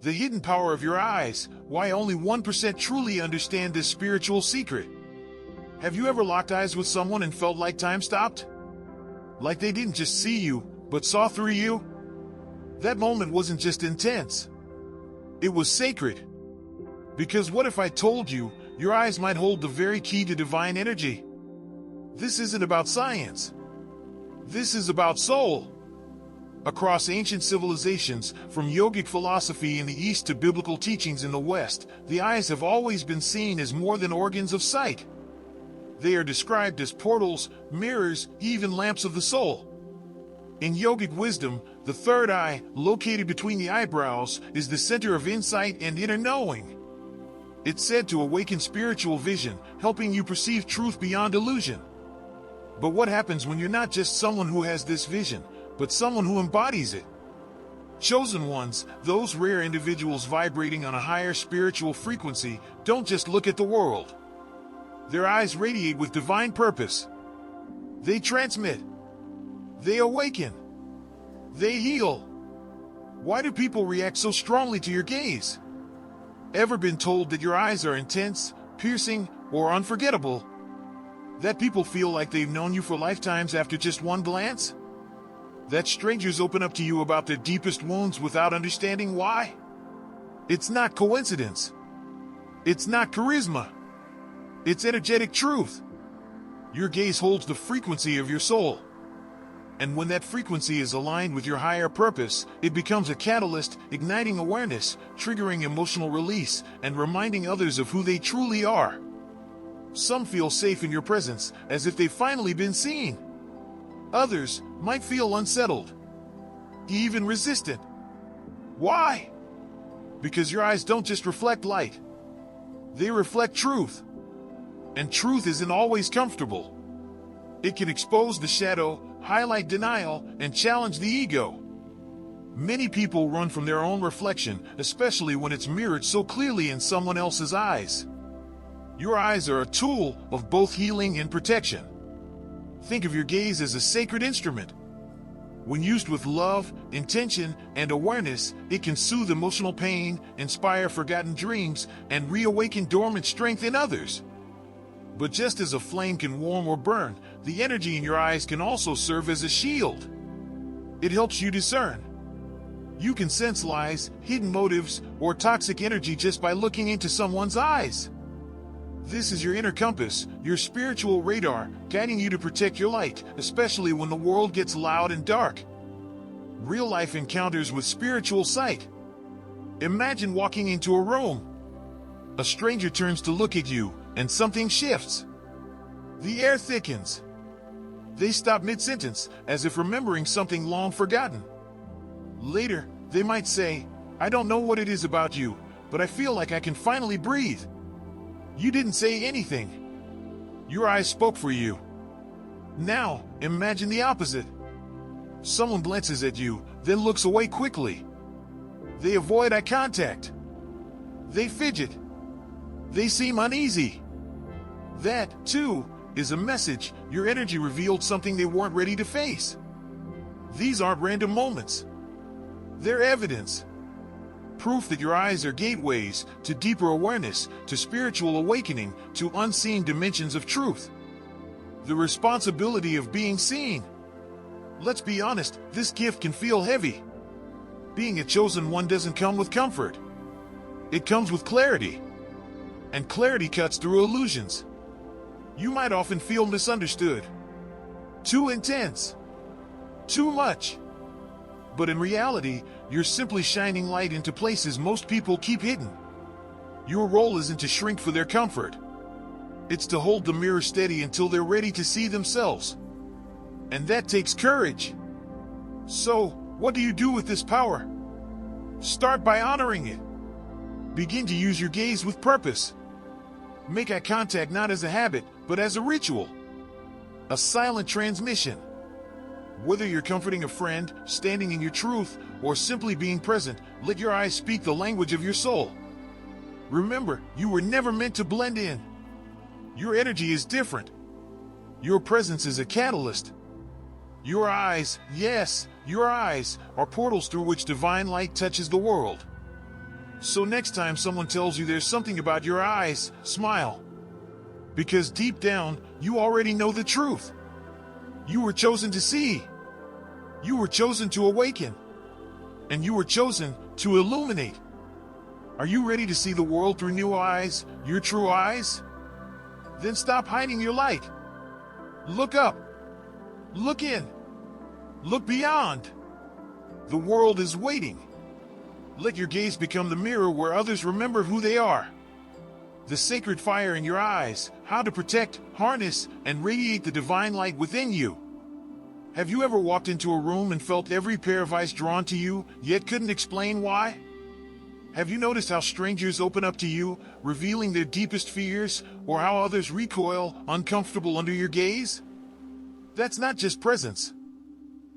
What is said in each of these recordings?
The hidden power of your eyes, why only 1% truly understand this spiritual secret. Have you ever locked eyes with someone and felt like time stopped? Like they didn't just see you, but saw through you? That moment wasn't just intense. It was sacred. Because what if I told you, your eyes might hold the very key to divine energy? This isn't about science. This is about soul. Across ancient civilizations, from yogic philosophy in the East to biblical teachings in the West, the eyes have always been seen as more than organs of sight. They are described as portals, mirrors, even lamps of the soul. In yogic wisdom, the third eye, located between the eyebrows, is the center of insight and inner knowing. It's said to awaken spiritual vision, helping you perceive truth beyond illusion. But what happens when you're not just someone who has this vision, but someone who embodies it? Chosen ones, those rare individuals vibrating on a higher spiritual frequency, don't just look at the world. Their eyes radiate with divine purpose. They transmit. They awaken. They heal. Why do people react so strongly to your gaze? Ever been told that your eyes are intense, piercing, or unforgettable? That people feel like they've known you for lifetimes after just one glance? That strangers open up to you about their deepest wounds without understanding why? It's not coincidence. It's not charisma. It's energetic truth. Your gaze holds the frequency of your soul. And when that frequency is aligned with your higher purpose, it becomes a catalyst, igniting awareness, triggering emotional release, and reminding others of who they truly are. Some feel safe in your presence, as if they've finally been seen. Others might feel unsettled, even resistant. Why? Because your eyes don't just reflect light. They reflect truth. And truth isn't always comfortable. It can expose the shadow, highlight denial, and challenge the ego. Many people run from their own reflection, especially when it's mirrored so clearly in someone else's eyes. Your eyes are a tool of both healing and protection. Think of your gaze as a sacred instrument. When used with love, intention, and awareness, it can soothe emotional pain, inspire forgotten dreams, and reawaken dormant strength in others. But just as a flame can warm or burn, the energy in your eyes can also serve as a shield. It helps you discern. You can sense lies, hidden motives, or toxic energy just by looking into someone's eyes. This is your inner compass, your spiritual radar, guiding you to protect your light, especially when the world gets loud and dark. Real-life encounters with spiritual sight. Imagine walking into a room. A stranger turns to look at you, and something shifts. The air thickens. They stop mid-sentence, as if remembering something long forgotten. Later, they might say, "I don't know what it is about you, but I feel like I can finally breathe." You didn't say anything. Your eyes spoke for you. Now, imagine the opposite. Someone glances at you, then looks away quickly. They avoid eye contact. They fidget. They seem uneasy. That, too, is a message. Your energy revealed something they weren't ready to face. These aren't random moments. They're evidence. Proof that your eyes are gateways to deeper awareness, to spiritual awakening, to unseen dimensions of truth. The responsibility of being seen. Let's be honest, this gift can feel heavy. Being a chosen one doesn't come with comfort. It comes with clarity. And clarity cuts through illusions. You might often feel misunderstood. Too intense. Too much. But in reality, you're simply shining light into places most people keep hidden. Your role isn't to shrink for their comfort. It's to hold the mirror steady until they're ready to see themselves. And that takes courage. So, what do you do with this power? Start by honoring it. Begin to use your gaze with purpose. Make eye contact not as a habit, but as a ritual. A silent transmission. Whether you're comforting a friend, standing in your truth, or simply being present, let your eyes speak the language of your soul. Remember, you were never meant to blend in. Your energy is different. Your presence is a catalyst. Your eyes, yes, your eyes, are portals through which divine light touches the world. So next time someone tells you there's something about your eyes, smile. Because deep down, you already know the truth. You were chosen to see. You were chosen to awaken. And you were chosen to illuminate. Are you ready to see the world through new eyes, your true eyes? Then stop hiding your light. Look up. Look in. Look beyond. The world is waiting. Let your gaze become the mirror where others remember who they are. The sacred fire in your eyes, how to protect, harness, and radiate the divine light within you. Have you ever walked into a room and felt every pair of eyes drawn to you, yet couldn't explain why? Have you noticed how strangers open up to you, revealing their deepest fears, or how others recoil, uncomfortable under your gaze? That's not just presence.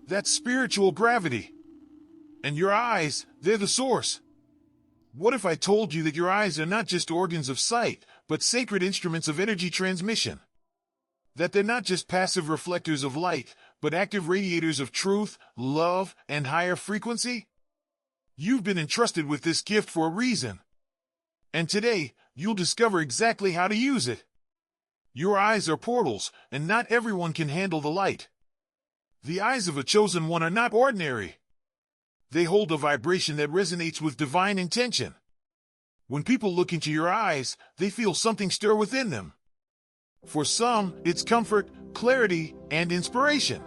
That's spiritual gravity. And your eyes, they're the source. What if I told you that your eyes are not just organs of sight, but sacred instruments of energy transmission? That they're not just passive reflectors of light, but active radiators of truth, love, and higher frequency? You've been entrusted with this gift for a reason. And today, you'll discover exactly how to use it. Your eyes are portals, and not everyone can handle the light. The eyes of a chosen one are not ordinary. They hold a vibration that resonates with divine intention. When people look into your eyes, they feel something stir within them. For some, it's comfort, clarity, and inspiration.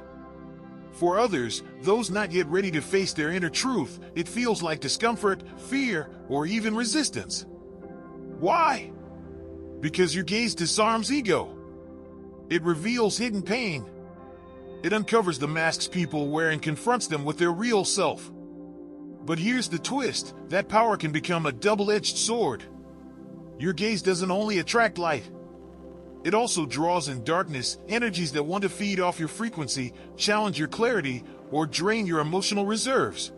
For others, those not yet ready to face their inner truth, it feels like discomfort, fear, or even resistance. Why? Because your gaze disarms ego. It reveals hidden pain. It uncovers the masks people wear and confronts them with their real self. But here's the twist, that power can become a double-edged sword. Your gaze doesn't only attract light. It also draws in darkness, energies that want to feed off your frequency, challenge your clarity, or drain your emotional reserves.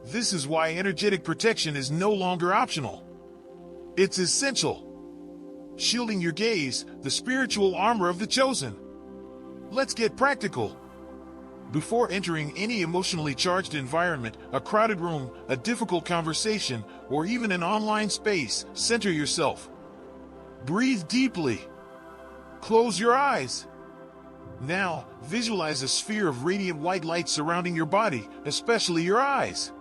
This is why energetic protection is no longer optional. It's essential. Shielding your gaze, the spiritual armor of the chosen. Let's get practical. Before entering any emotionally charged environment, a crowded room, a difficult conversation, or even an online space, center yourself. Breathe deeply. Close your eyes. Now, visualize a sphere of radiant white light surrounding your body, especially your eyes.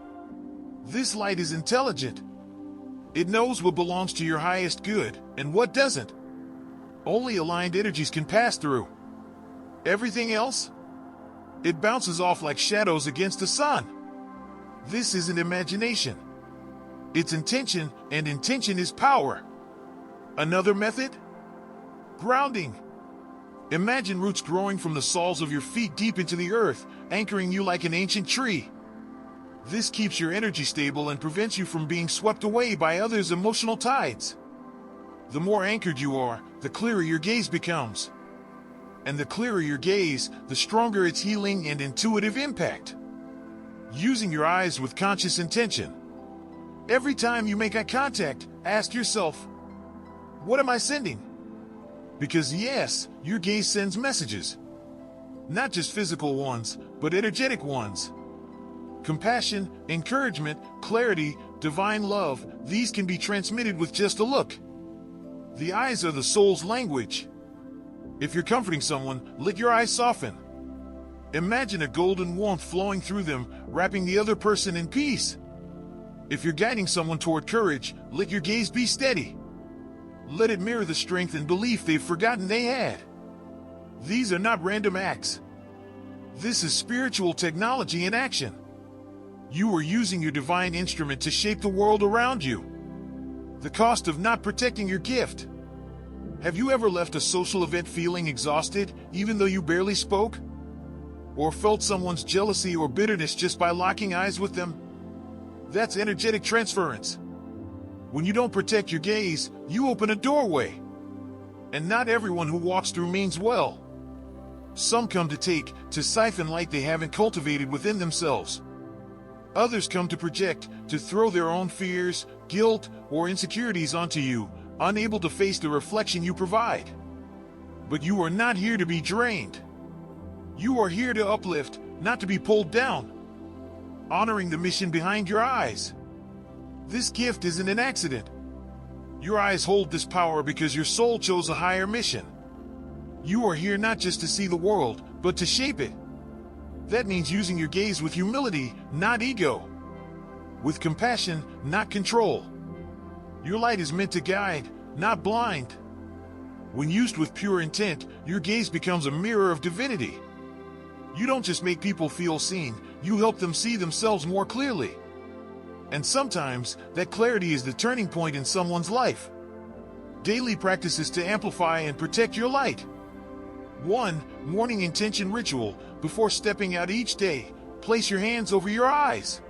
This light is intelligent. It knows what belongs to your highest good, and what doesn't. Only aligned energies can pass through. Everything else? It bounces off like shadows against the sun. This isn't imagination. It's intention, and intention is power. Another method? Grounding. Imagine roots growing from the soles of your feet deep into the earth, anchoring you like an ancient tree. This keeps your energy stable and prevents you from being swept away by others' emotional tides. The more anchored you are, the clearer your gaze becomes. And the clearer your gaze, the stronger its healing and intuitive impact. Using your eyes with conscious intention. Every time you make eye contact, ask yourself, what am I sending? Because yes, your gaze sends messages. Not just physical ones, but energetic ones. Compassion, encouragement, clarity, divine love, these can be transmitted with just a look. The eyes are the soul's language. If you're comforting someone, let your eyes soften. Imagine a golden warmth flowing through them, wrapping the other person in peace. If you're guiding someone toward courage, let your gaze be steady. Let it mirror the strength and belief they've forgotten they had. These are not random acts. This is spiritual technology in action. You are using your divine instrument to shape the world around you. The cost of not protecting your gift. Have you ever left a social event feeling exhausted, even though you barely spoke? Or felt someone's jealousy or bitterness just by locking eyes with them? That's energetic transference. When you don't protect your gaze, you open a doorway. And not everyone who walks through means well. Some come to take, to siphon light they haven't cultivated within themselves. Others come to project, to throw their own fears, guilt, or insecurities onto you, unable to face the reflection you provide. But you are not here to be drained. You are here to uplift, not to be pulled down. Honoring the mission behind your eyes. This gift isn't an accident. Your eyes hold this power because your soul chose a higher mission. You are here not just to see the world, but to shape it. That means using your gaze with humility, not ego. With compassion, not control. Your light is meant to guide, not blind. When used with pure intent, your gaze becomes a mirror of divinity. You don't just make people feel seen, you help them see themselves more clearly. And sometimes, that clarity is the turning point in someone's life. Daily practices to amplify and protect your light. 1. Morning intention ritual. Before stepping out each day, place your hands over your eyes.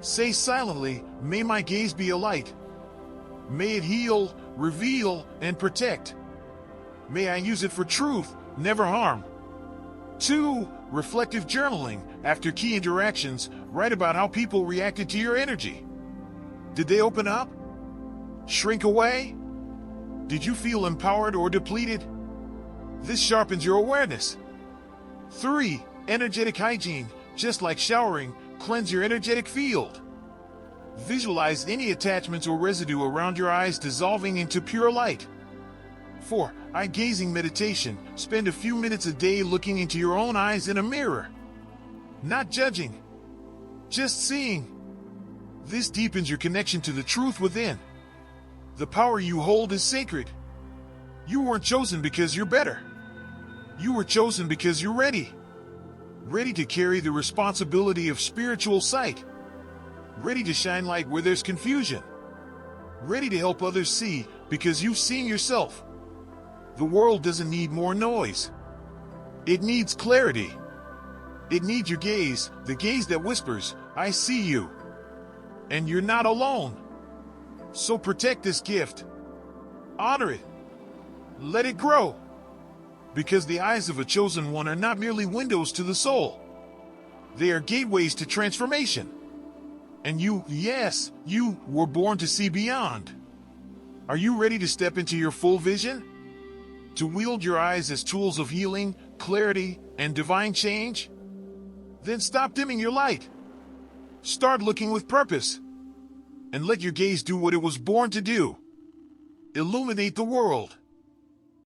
Say silently, "May my gaze be a light. May it heal, reveal, and protect. May I use it for truth, never harm." 2. Reflective journaling. After key interactions, write about how people reacted to your energy. Did they open up? Shrink away? Did you feel empowered or depleted? This sharpens your awareness. 3. Energetic hygiene. Just like showering, cleanse your energetic field. Visualize any attachments or residue around your eyes dissolving into pure light. 4. Eye-gazing meditation. Spend a few minutes a day looking into your own eyes in a mirror. Not judging, just seeing. This deepens your connection to the truth within. The power you hold is sacred. You weren't chosen because you're better. You were chosen because you're ready. Ready to carry the responsibility of spiritual sight. Ready to shine light where there's confusion. Ready to help others see because you've seen yourself. The world doesn't need more noise. It needs clarity. It needs your gaze, the gaze that whispers, "I see you." And you're not alone. So protect this gift. Honor it. Let it grow. Because the eyes of a chosen one are not merely windows to the soul. They are gateways to transformation. And you, yes, you were born to see beyond. Are you ready to step into your full vision? To wield your eyes as tools of healing, clarity, and divine change? Then stop dimming your light. Start looking with purpose. And let your gaze do what it was born to do. Illuminate the world.